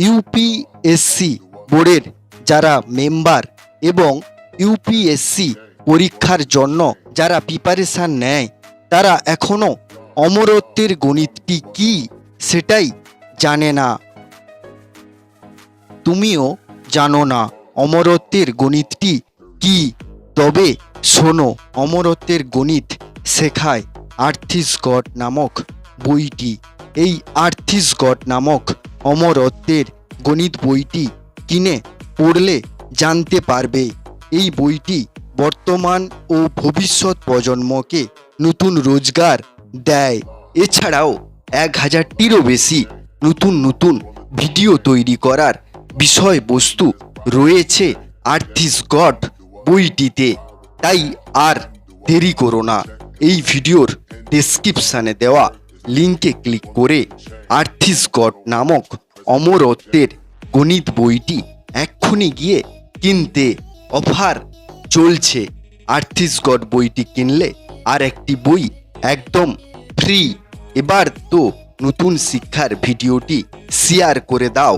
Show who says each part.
Speaker 1: UPSC বোর্ডের যারা member এবং ইউপিএসসি পরীক্ষার জন্য যারা প্রিপারেশান নেয় তারা এখনও অমরত্বের গণিতটি কি সেটাই জানে না। তুমিও জানো না অমরত্বের গণিতটি কি? তবে শোনো, অমরত্বের গণিত শেখায় আর্থিসগড নামক বইটি। এই আর্থিসগড নামক অমরত্বের গণিত বইটি কিনে পড়লে জানতে পারবে এই বইটি বর্তমান ও ভবিষ্যৎ প্রজন্মকে নতুন রোজগার দেয়। এছাড়াও 1000টিরও বেশি নতুন নতুন ভিডিও তৈরি করার বিষয়বস্তু রয়েছে আর্থিসগড বইটিতে। তাই আর দেরি করো না, এই ভিডিওর ডেসক্রিপশানে দেওয়া লিঙ্কে ক্লিক করে আর্থিসগড নামক অমরত্বের গণিত বইটি এক্ষুনি গিয়ে কিনতে অফার চলছে। আর্থিসগড বইটি কিনলে আর একটি বই একদম ফ্রি। এবার তো নতুন শিক্ষার ভিডিওটি শেয়ার করে দাও।